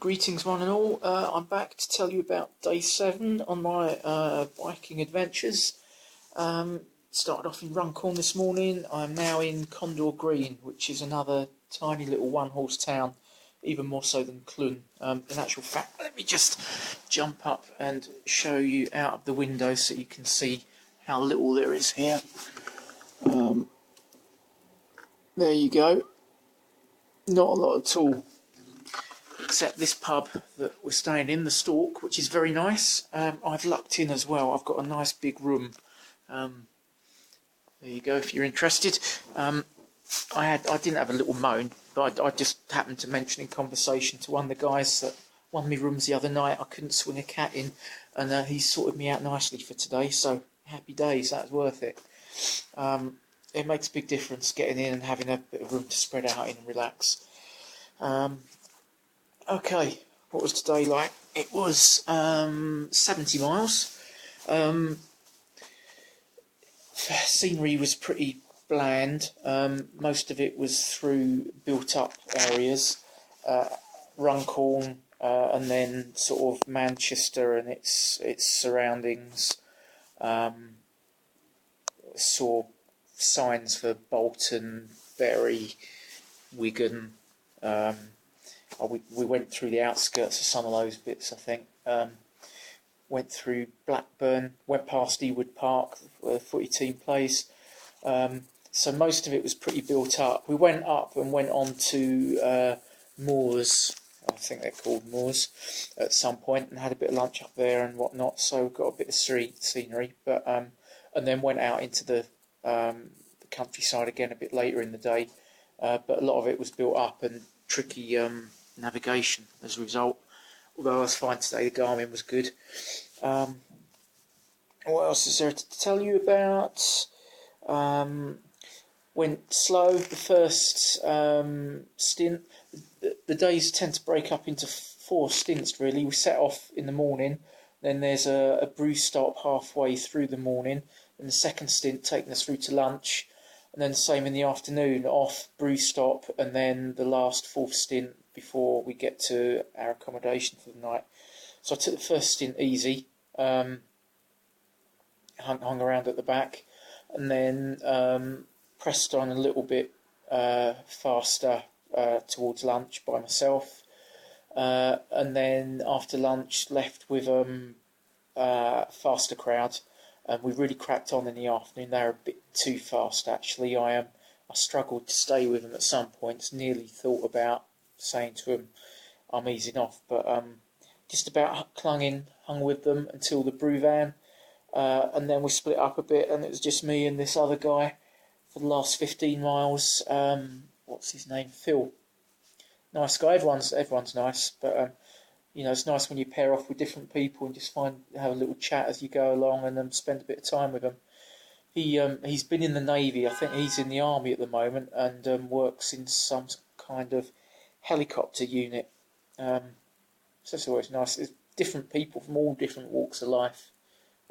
Greetings one and all, I'm back to tell you about day 7 on my biking adventures. Started off in Runcorn this morning. I'm now in Condor Green, which is another tiny little one-horse town, even more so than Clun. In actual fact, let me just jump up and show you out of the window so you can see how little there is here. There you go. Not a lot at all. Except this pub that we're staying in, the Stork, which is very nice. I've lucked in as well. I've got a nice big room. There you go, if you're interested. I didn't have a little moan, but I just happened to mention in conversation to one of the guys that won me rooms the other night. I couldn't swing a cat in, and he sorted me out nicely for today. So happy days, that was worth it. It makes a big difference getting in and having a bit of room to spread out in and relax. Okay, what was today like? It was 70 miles. Scenery was pretty bland. Most of it was through built-up areas, Runcorn, and then sort of Manchester and its surroundings. Saw signs for Bolton, Bury, Wigan. We went through the outskirts of some of those bits, I think. Went through Blackburn, went past Ewood Park, where the footy team plays. So most of it was pretty built up. We went up and went on to moors, I think they're called moors, at some point, and had a bit of lunch up there and whatnot. So got a bit of scenery, but and then went out into the countryside again a bit later in the day. But a lot of it was built up and tricky navigation as a result, although I was fine today. The Garmin was good. What else is there to tell you about? Went slow the first stint. The days tend to break up into 4 stints really. We set off in the morning, then there's a brew stop halfway through the morning, and the second stint taking us through to lunch, and then the same in the afternoon, off, brew stop, and then the last 4th stint before we get to our accommodation for the night. So I took the first stint easy, hung around at the back, and then pressed on a little bit faster towards lunch by myself, and then after lunch left with faster crowd, and we really cracked on in the afternoon. They were a bit too fast actually. I struggled to stay with them at some points, nearly thought about saying to them I'm easing off, but just about hung with them until the brew van, and then we split up a bit, and it was just me and this other guy for the last 15 miles. What's his name? Phil. Nice guy. Everyone's nice, but you know, it's nice when you pair off with different people and just have a little chat as you go along, and spend a bit of time with them. He's been in the Navy. I think he's in the Army at the moment, and works in some kind of helicopter unit. So it's always nice. There's different people from all different walks of life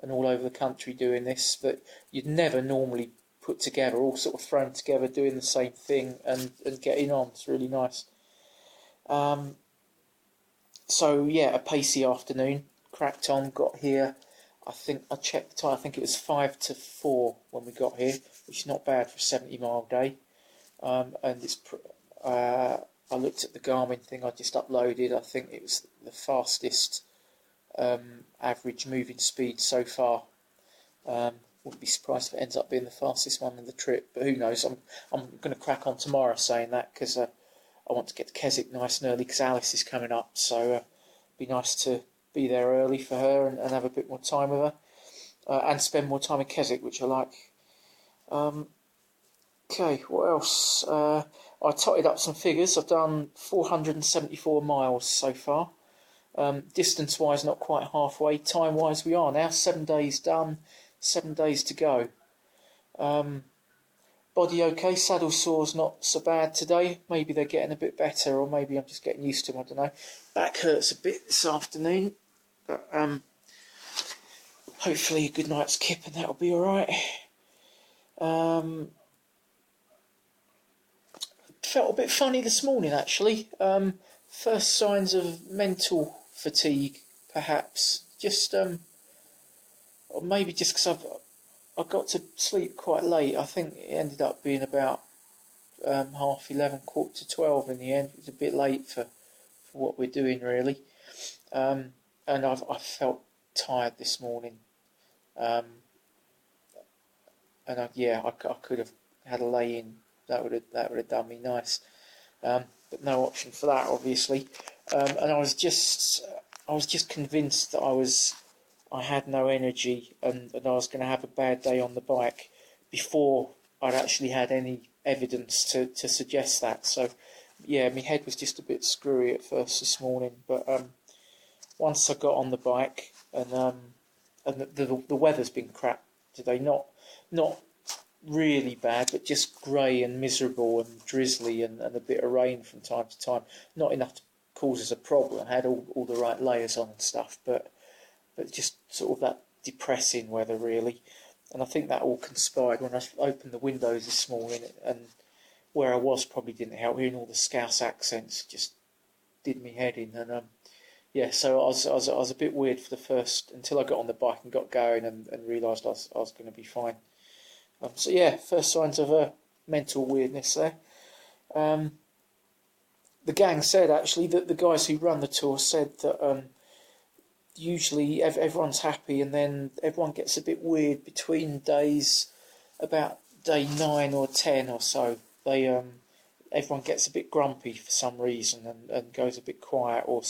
and all over the country doing this that you'd never normally put together, all sort of thrown together doing the same thing and getting on. It's really nice. So yeah, a pacey afternoon, cracked on, got here. I think I checked the time. I think it was 5 to 4 when we got here, which is not bad for a 70-mile day. And it's I looked at the Garmin thing I just uploaded. I think it was the fastest average moving speed so far. Wouldn't be surprised if it ends up being the fastest one of the trip, but who knows. I'm going to crack on tomorrow saying that, because I want to get to Keswick nice and early because Alice is coming up, so it'd be nice to be there early for her and have a bit more time with her, and spend more time in Keswick, which I like. Okay, what else? I totted up some figures. I've done 474 miles so far. Distance-wise, not quite halfway. Time-wise, we are now 7 days done, 7 days to go. Body okay, saddle sore's not so bad today. Maybe they're getting a bit better, or maybe I'm just getting used to them, I don't know. Back hurts a bit this afternoon, but hopefully a good night's kip and that'll be alright. Felt a bit funny this morning actually. first signs of mental fatigue, perhaps. Just or maybe just because I got to sleep quite late. I think it ended up being about 11:30, 11:45 in the end. It was a bit late for what we're doing, really. And I felt tired this morning. And I could have had a lay in. That would have done me nice. But no option for that, obviously. And I was just convinced that I had no energy, and I was going to have a bad day on the bike before I'd actually had any evidence to suggest that. So, yeah, my head was just a bit screwy at first this morning. But once I got on the bike, and the weather's been crap today, not really bad, but just grey and miserable and drizzly, and a bit of rain from time to time. Not enough to cause us a problem. I had all the right layers on and stuff, but just sort of that depressing weather, really. And I think that all conspired when I opened the windows this morning, and where I was probably didn't help. Hearing all the Scouse accents just did me head in. And so I was a bit weird for the first, until I got on the bike and got going, and realised I was going to be fine. So yeah, first signs of mental weirdness there. The gang said, actually, that the guys who run the tour said that usually everyone's happy, and then everyone gets a bit weird between days, about day 9 or 10 or so. Everyone gets a bit grumpy for some reason, and goes a bit quiet, or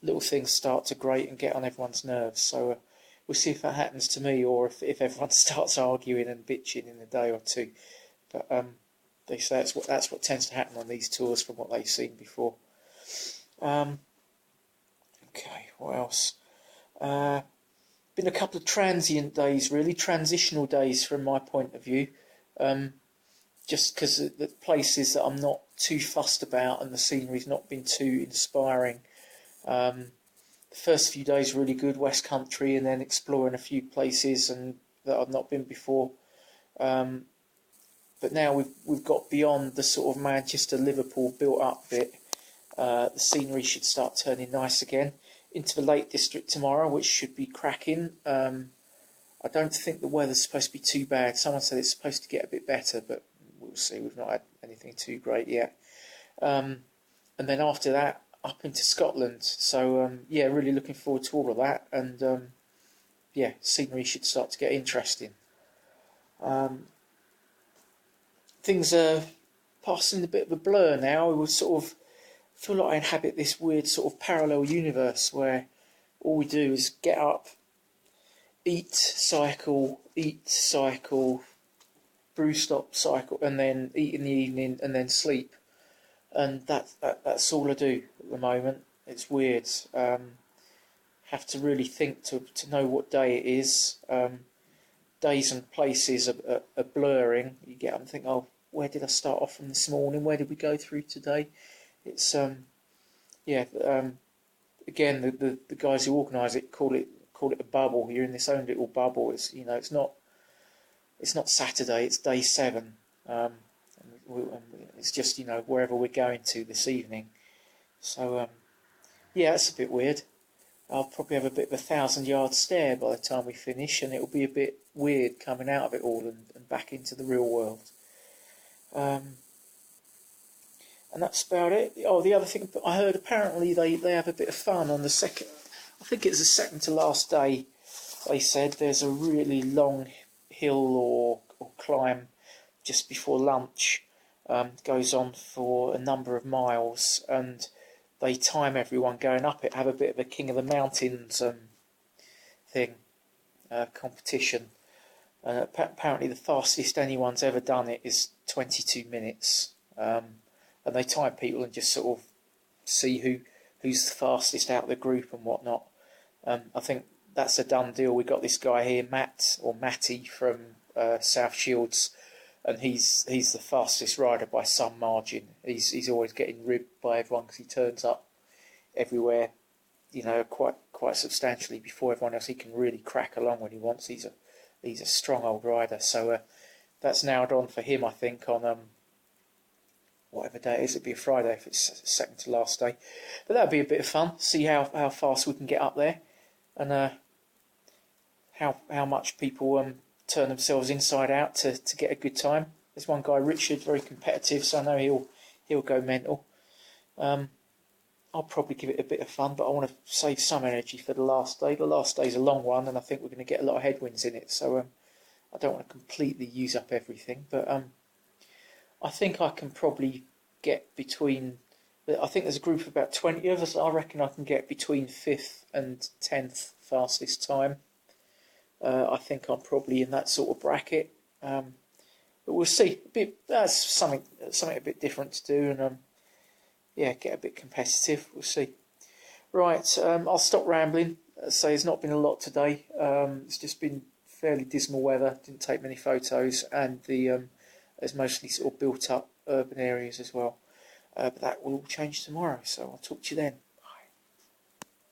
little things start to grate and get on everyone's nerves. So we'll see if that happens to me, or if everyone starts arguing and bitching in a day or two. But they say that's what tends to happen on these tours from what they've seen before. Okay, what else? Been a couple of transient days, really, transitional days from my point of view. Just because the places that I'm not too fussed about, and the scenery's not been too inspiring. The first few days really good, West Country, and then exploring a few places that I've not been before. But now we've got beyond the sort of Manchester, Liverpool built up bit. The scenery should start turning nice again. Into the Lake District tomorrow, which should be cracking. I don't think the weather's supposed to be too bad. Someone said it's supposed to get a bit better, but we'll see. We've not had anything too great yet. And then after that, up into Scotland. So, really looking forward to all of that. And, scenery should start to get interesting. Things are passing a bit of a blur now. We sort of feel like I inhabit this weird sort of parallel universe where all we do is get up, eat, cycle, brew stop, cycle, and then eat in the evening, and then sleep. And that's all I do at the moment. It's weird. Have to really think to know what day it is. Days and places are blurring. You get up and think, oh, where did I start off from this morning? Where did we go through today? It's again, the guys who organise it call it a bubble. You're in this own little bubble. It's not Saturday. It's day 7. It's just wherever we're going to this evening. So it's a bit weird. I'll probably have a bit of a 1,000-yard stare by the time we finish, and it'll be a bit weird coming out of it all and back into the real world. And that's about it. Oh, the other thing I heard, apparently they have a bit of fun on the second. I think it's the second to last day. They said there's a really long hill or climb just before lunch. Goes on for a number of miles, and they time everyone going up it. Have a bit of a King of the Mountains thing, competition. Apparently the fastest anyone's ever done it is 22 minutes. And they time people and just sort of see who's the fastest out of the group and whatnot. I think that's a done deal. We've got this guy here, Matty from South Shields, and he's the fastest rider by some margin. He's always getting ribbed by everyone because he turns up everywhere, quite substantially before everyone else. He can really crack along when he wants. He's a strong old rider. So that's nailed on for him, I think, on whatever day it is. It'll be a Friday if it's second to last day. But that'll be a bit of fun. See how fast we can get up there, and how much people turn themselves inside out to get a good time. There's one guy, Richard, very competitive, so I know he'll go mental. I'll probably give it a bit of fun, but I want to save some energy for the last day. The last day's a long one, and I think we're going to get a lot of headwinds in it, so I don't want to completely use up everything. But I think I can probably get between... I think there's a group of about 20 of us. I reckon I can get between 5th and 10th fastest time. I think I'm probably in that sort of bracket. But we'll see. That's something a bit different to do, and yeah, get a bit competitive. We'll see. Right, I'll stop rambling. Say it's not been a lot today. It's just been fairly dismal weather. Didn't take many photos, and there's mostly sort of built up urban areas as well. But that will all change tomorrow. So I'll talk to you then.